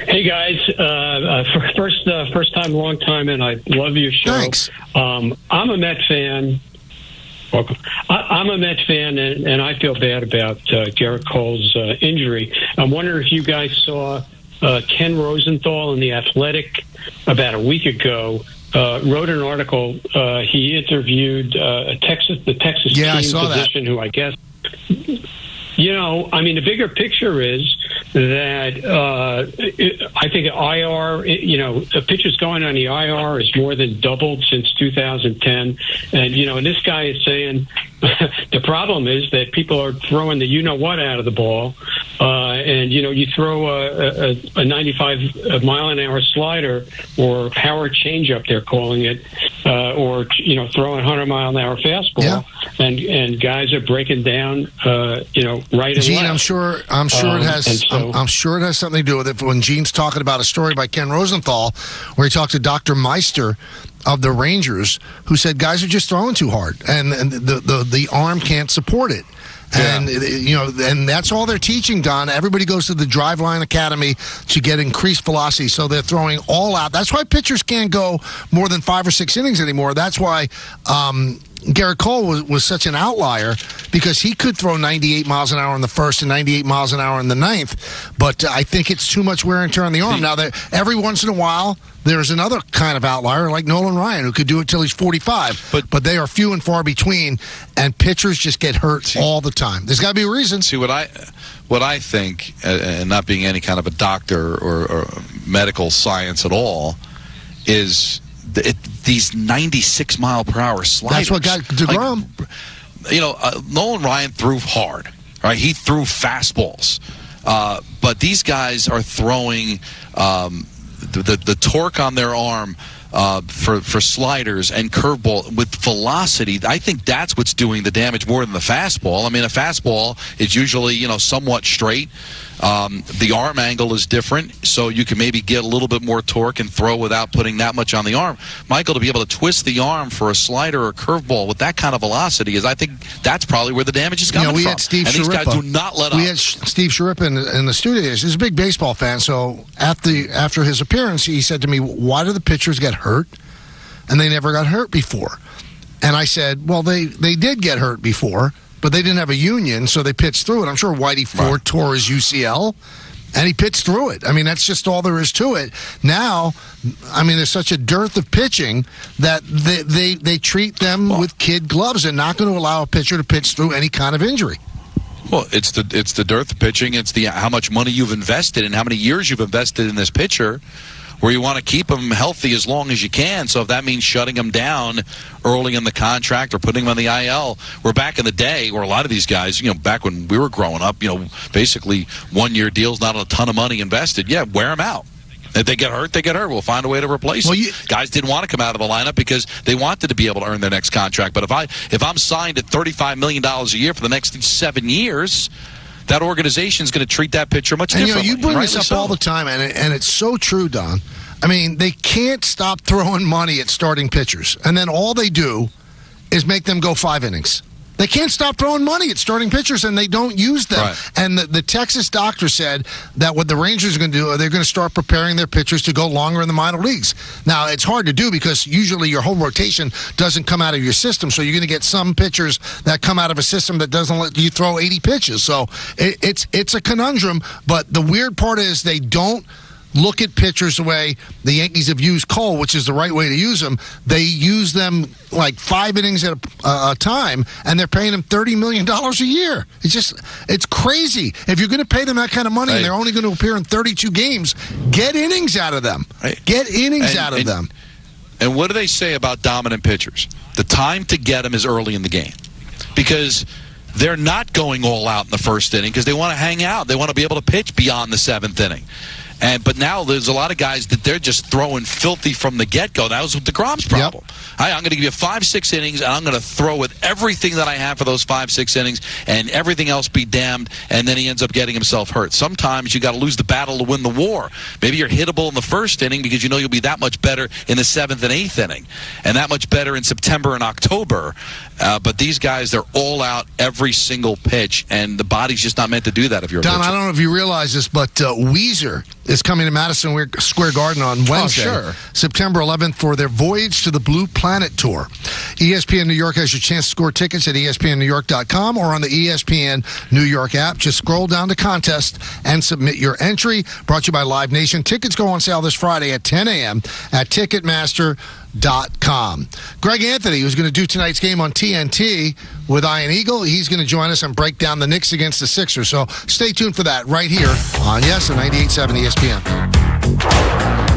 Hey guys, first time, long time, and I love your show. Thanks. I'm a Met fan. Welcome. I'm a Met fan, and I feel bad about Garrett Cole's injury. I'm wondering if you guys saw Ken Rosenthal in The Athletic about a week ago. Wrote an article. He interviewed the Texas team physician, who I guess. The bigger picture is that I think IR, the pitchers going on the IR is more than doubled since 2010. And this guy is saying the problem is that people are throwing the you-know-what out of the ball. You throw a 95 mile an hour slider or power changeup, they're calling it, or throwing 100 mile an hour fastball, and guys are breaking down, right and Gene, left. I'm sure it has. I'm sure it has something to do with it. When Gene's talking about a story by Ken Rosenthal, where he talked to Dr. Meister of the Rangers, who said guys are just throwing too hard, and the arm can't support it. And and that's all they're teaching, Don. Everybody goes to the Driveline Academy to get increased velocity, so they're throwing all out. That's why pitchers can't go more than 5 or 6 innings anymore. That's why Garrett Cole was such an outlier, because he could throw 98 miles an hour in the first and 98 miles an hour in the ninth, but I think it's too much wear and tear on the arm. Now, every once in a while, there's another kind of outlier like Nolan Ryan, who could do it till he's 45, but they are few and far between, and pitchers just get hurt all the time. There's got to be a reason. See, what I think, and not being any kind of a doctor or medical science at all, is these 96 mile per hour sliders. That's what got DeGrom. Nolan Ryan threw hard, right? He threw fastballs, but these guys are throwing the torque on their arm for sliders and curveball with velocity. I think that's what's doing the damage more than the fastball. I mean, a fastball is usually somewhat straight. The arm angle is different, so you can maybe get a little bit more torque and throw without putting that much on the arm. Michael, to be able to twist the arm for a slider or a curveball with that kind of velocity I think that's probably where the damage is coming we from. Had Steve and Sciarippa. These guys do not let up. We had Steve Sciarippa in the studio. He's a big baseball fan, so after his appearance, he said to me, "Why do the pitchers get hurt? And they never got hurt before." And I said, well, they did get hurt before, but they didn't have a union, so they pitched through it. I'm sure Whitey Ford tore his UCL, and he pitched through it. I mean, that's just all there is to it. Now, there's such a dearth of pitching that they treat them with kid gloves and not going to allow a pitcher to pitch through any kind of injury. Well, it's the dearth of pitching. It's how much money you've invested and how many years you've invested in this pitcher, where you want to keep them healthy as long as you can. So if that means shutting them down early in the contract or putting them on the IL, we're back in the day where a lot of these guys, back when we were growing up, basically 1-year deals, not a ton of money invested. Yeah, wear them out. If they get hurt, they get hurt. We'll find a way to replace them. Guys didn't want to come out of the lineup because they wanted to be able to earn their next contract. But if I'm signed at $35 million a year for the next 7 years, that organization is going to treat that pitcher much differently. You bring this up all the time, and it's so true, Don. They can't stop throwing money at starting pitchers, and then all they do is make them go 5 innings. They can't stop throwing money at starting pitchers, and they don't use them. Right. And the Texas doctor said that what the Rangers are going to do, they're going to start preparing their pitchers to go longer in the minor leagues. Now, it's hard to do because usually your whole rotation doesn't come out of your system, so you're going to get some pitchers that come out of a system that doesn't let you throw 80 pitches. So it's a conundrum, but the weird part is they don't look at pitchers the way the Yankees have used Cole, which is the right way to use them. They use them like 5 innings at a time, and they're paying them $30 million a year. It's crazy. If you're going to pay them that kind of money and they're only going to appear in 32 games, get innings out of them. Get innings out of them. And what do they say about dominant pitchers? The time to get them is early in the game, because they're not going all out in the first inning because they want to hang out. They want to be able to pitch beyond the 7th inning. But now there's a lot of guys that they're just throwing filthy from the get-go. That was DeGrom's problem. Yep. I'm going to give you 5-6 innings, and I'm going to throw with everything that I have for those 5-6 innings, and everything else be damned, and then he ends up getting himself hurt. Sometimes you got to lose the battle to win the war. Maybe you're hittable in the first inning because you'll be that much better in the 7th and 8th inning, and that much better in September and October. But these guys, they're all out every single pitch, and the body's just not meant to do that if you're a Don, pitcher. I don't know if you realize this, but Weezer is coming to Madison Square Garden on Wednesday, September 11th, for their Voyage to the Blue Planet Tour. ESPN New York has your chance to score tickets at ESPNNewYork.com or on the ESPN New York app. Just scroll down to contest and submit your entry. Brought to you by Live Nation. Tickets go on sale this Friday at 10 a.m. at Ticketmaster.com. Greg Anthony, who's going to do tonight's game on TNT with Ian Eagle, he's going to join us and break down the Knicks against the Sixers. So stay tuned for that right here on, yes, 98.7 ESPN.